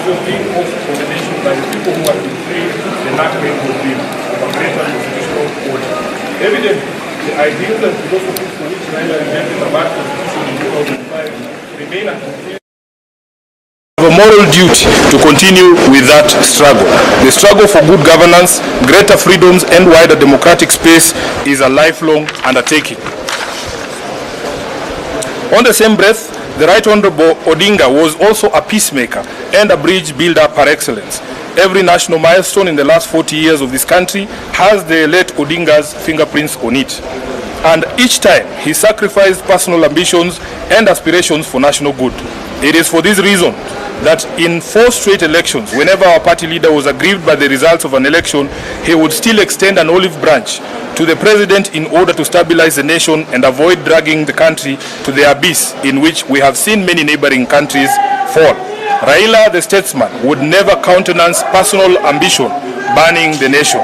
was being forced for the nation by the people who had betrayed the enactment of the greater constitutional order. Evidently, the ideals and philosophies for which Raila rejected the Gov'T constitution in 2005 remain unconfused. We have a moral duty to continue with that struggle. The struggle for good governance, greater freedoms and wider democratic space is a lifelong undertaking. On the same breath, the Right Honorable Odinga was also a peacemaker and a bridge builder par excellence. Every national milestone in the last 40 years of this country has the late Odinga's fingerprints on it. And each time he sacrificed personal ambitions and aspirations for national good. It is for this reason that in 4 straight elections, whenever our party leader was aggrieved by the results of an election, he would still extend an olive branch to the president in order to stabilize the nation and avoid dragging the country to the abyss in which we have seen many neighboring countries fall. Raila, the statesman, would never countenance personal ambition burning the nation.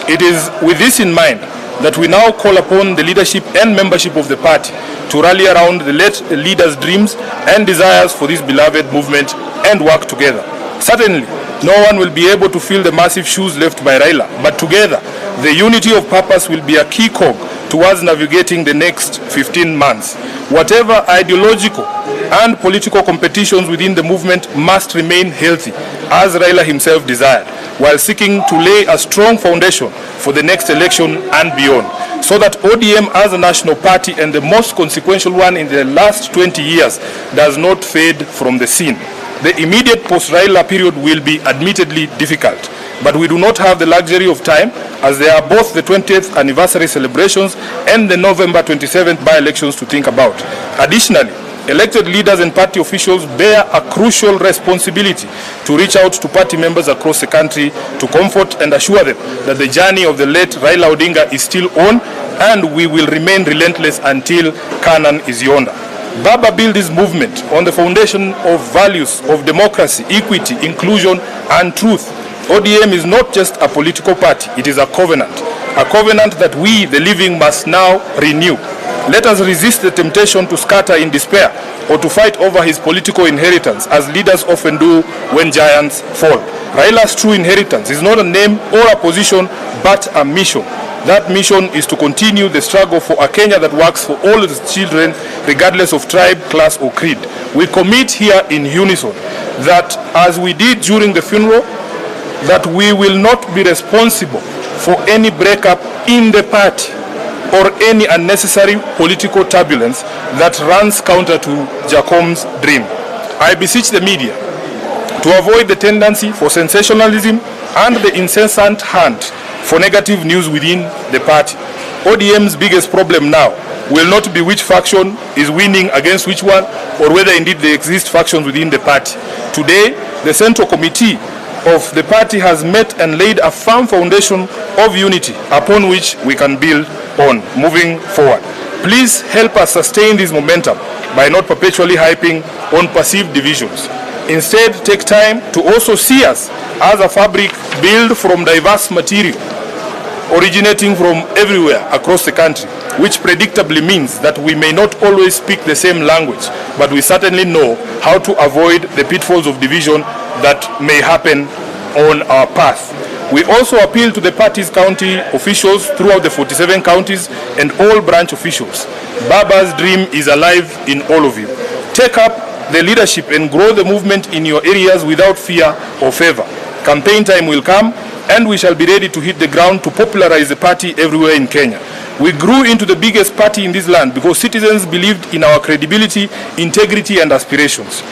It is with this in mind that we now call upon the leadership and membership of the party to rally around the late leader's dreams and desires for this beloved movement and work together. Certainly, no one will be able to fill the massive shoes left by Raila, but together, the unity of purpose will be a key cog towards navigating the next 15 months. Whatever ideological and political competitions within the movement must remain healthy, as Raila himself desired, while seeking to lay a strong foundation for the next election and beyond, so that ODM as a national party and the most consequential one in the last 20 years does not fade from the scene. The immediate post-Raila period will be admittedly difficult, but we do not have the luxury of time, as there are both the 20th anniversary celebrations and the November 27th by-elections to think about. Additionally, elected leaders and party officials bear a crucial responsibility to reach out to party members across the country to comfort and assure them that the journey of the late Raila Odinga is still on, and we will remain relentless until Canaan is yonder. Baba built this movement on the foundation of values of democracy, equity, inclusion, and truth. ODM is not just a political party, it is a covenant that we, the living, must now renew. Let us resist the temptation to scatter in despair or to fight over his political inheritance, as leaders often do when giants fall. Raila's true inheritance is not a name or a position, but a mission. That mission is to continue the struggle for a Kenya that works for all its children, regardless of tribe, class, or creed. We commit here in unison that, as we did during the funeral, that we will not be responsible for any breakup in the party or any unnecessary political turbulence that runs counter to Jacom's dream. I beseech the media to avoid the tendency for sensationalism and the incessant hunt for negative news within the party. ODM's biggest problem now will not be which faction is winning against which one, or whether indeed there exist factions within the party. Today, the Central Committee of the party has met and laid a firm foundation of unity upon which we can build on moving forward. Please help us sustain this momentum by not perpetually hyping on perceived divisions. Instead, take time to also see us as a fabric built from diverse material, originating from everywhere across the country, which predictably means that we may not always speak the same language, but we certainly know how to avoid the pitfalls of division that may happen on our path. We also appeal to the party's county officials throughout the 47 counties and all branch officials. Baba's dream is alive in all of you. Take up the leadership and grow the movement in your areas without fear or favor. Campaign time will come, and we shall be ready to hit the ground to popularize the party everywhere in Kenya. We grew into the biggest party in this land because citizens believed in our credibility, integrity, and aspirations.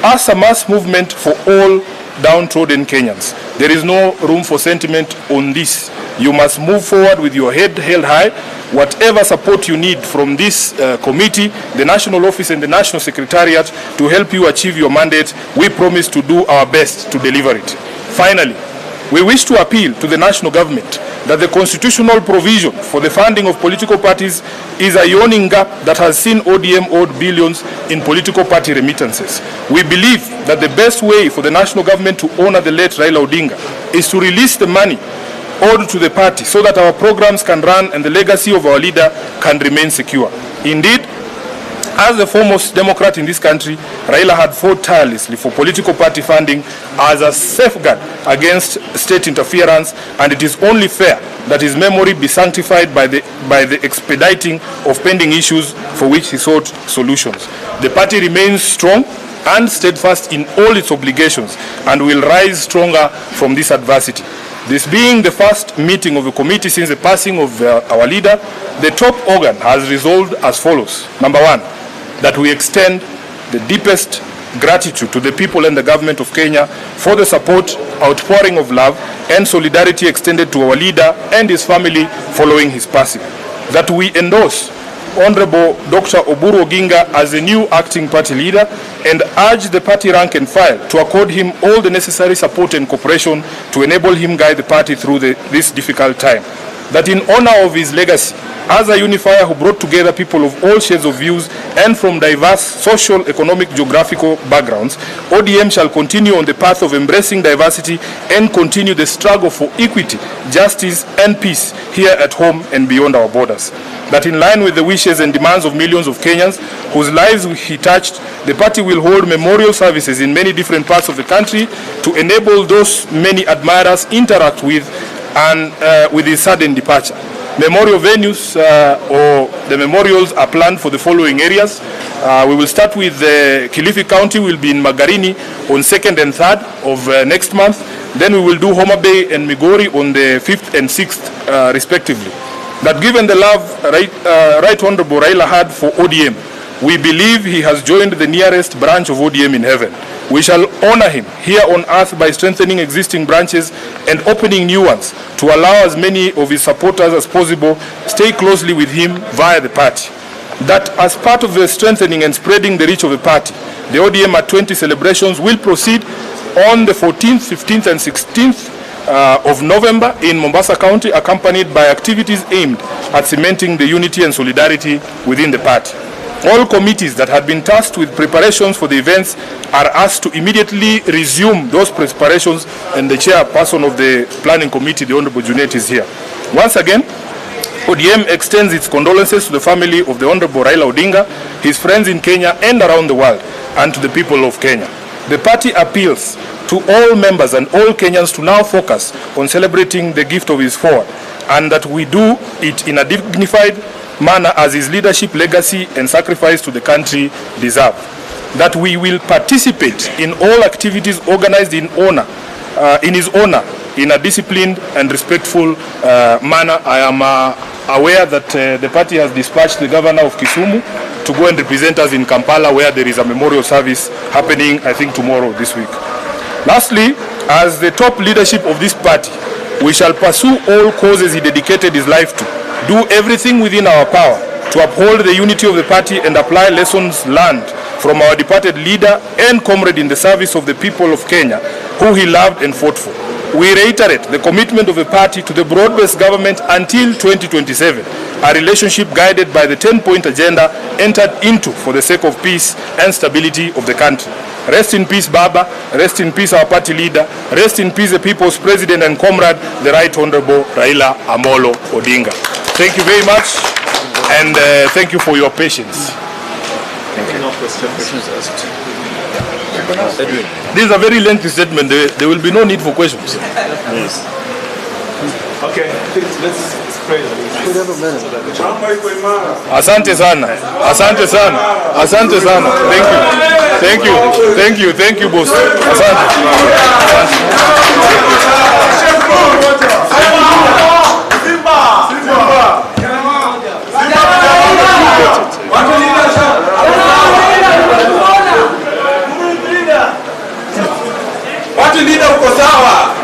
As a mass movement for all downtrodden Kenyans, there is no room for sentiment on this. You must move forward with your head held high. Whatever support you need from this committee, the National Office and the National Secretariat to help you achieve your mandate, we promise to do our best to deliver it. Finally, we wish to appeal to the national government that the constitutional provision for the funding of political parties is a yawning gap that has seen ODM owed billions in political party remittances. We believe that the best way for the national government to honor the late Raila Odinga is to release the money owed to the party so that our programs can run and the legacy of our leader can remain secure. Indeed, as the foremost Democrat in this country, Raila had fought tirelessly for political party funding as a safeguard against state interference, and it is only fair that his memory be sanctified by the expediting of pending issues for which he sought solutions. The party remains strong and steadfast in all its obligations and will rise stronger from this adversity. This being the first meeting of the committee since the passing of our leader, the top organ has resolved as follows. Number one, that we extend the deepest gratitude to the people and the government of Kenya for the support, outpouring of love and solidarity extended to our leader and his family following his passing. That we endorse Honorable Dr. Oburu Oginga as the new acting party leader and urge the party rank and file to accord him all the necessary support and cooperation to enable him guide the party through this difficult time. That in honor of his legacy as a unifier who brought together people of all shades of views and from diverse social, economic, geographical backgrounds, ODM shall continue on the path of embracing diversity and continue the struggle for equity, justice and peace here at home and beyond our borders. That in line with the wishes and demands of millions of Kenyans whose lives he touched, the party will hold memorial services in many different parts of the country to enable those many admirers interact with his sudden departure. Memorial venues or the memorials are planned for the following areas. We will start with Kilifi County, will be in Magarini on 2nd and 3rd of next month. Then we will do Homa Bay and Migori on the 5th and 6th respectively. That given the love Right Honorable Raila had for ODM, we believe he has joined the nearest branch of ODM in heaven. We shall honor him here on earth by strengthening existing branches and opening new ones to allow as many of his supporters as possible stay closely with him via the party. That as part of the strengthening and spreading the reach of the party, the ODM at 20 celebrations will proceed on the 14th, 15th and 16th of November in Mombasa County, accompanied by activities aimed at cementing the unity and solidarity within the party. All committees that had been tasked with preparations for the events are asked to immediately resume those preparations, and the chairperson of the planning committee, the Honorable Junet, is here. Once again, ODM extends its condolences to the family of the Honorable Raila Odinga, his friends in Kenya and around the world, and to the people of Kenya. The party appeals to all members and all Kenyans to now focus on celebrating the gift of his forward, and that we do it in a dignified manner as his leadership, legacy and sacrifice to the country deserve. That we will participate in all activities organized in his honor in a disciplined and respectful manner. I am aware that the party has dispatched the governor of Kisumu to go and represent us in Kampala, where there is a memorial service happening, I think, tomorrow this week. Lastly, as the top leadership of this party, we shall pursue all causes he dedicated his life to, do everything within our power to uphold the unity of the party and apply lessons learned from our departed leader and comrade in the service of the people of Kenya, who he loved and fought for. We reiterate the commitment of the party to the broad-based government until 2027, a relationship guided by the 10-point agenda entered into for the sake of peace and stability of the country. Rest in peace, Baba. Rest in peace, our party leader. Rest in peace, the people's president and comrade, the Right Honorable Raila Amolo Odinga. Thank you very much, and thank you for your patience. Thank you. No questions asked. Edwin. This is a very lengthy statement. There will be no need for questions. Yes. Okay, let's pray. Asante sana. Asante sana. Asante sana. Thank you. Thank you. Thank you. Thank you, boss. Asante. Watu leader uko sawa.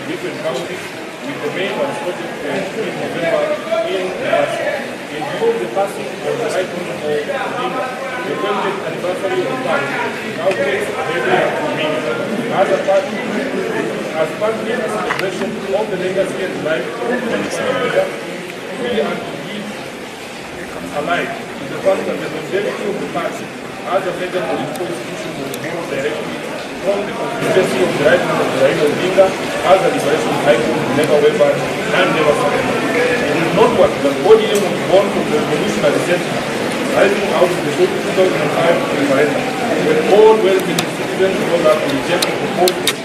different counties, with the main one scheduled in November in Mombasa. In view of the passing of the Right Honorable Odinga, the 20th anniversary of the party now takes a heavy meaning. As partly a celebration of the legacy and life of the leader, we are to give alive to the fact that the longevity of the party as a major political institution will be directly from the constituency of the Right Honorable Odinga as a liberation icon, never wavered and never surrendered. It is noteworthy that ODM was born from the revolutionary sentiment rising out of the 2005 referendum, when all well-meaning citizens rose up to reject the proposed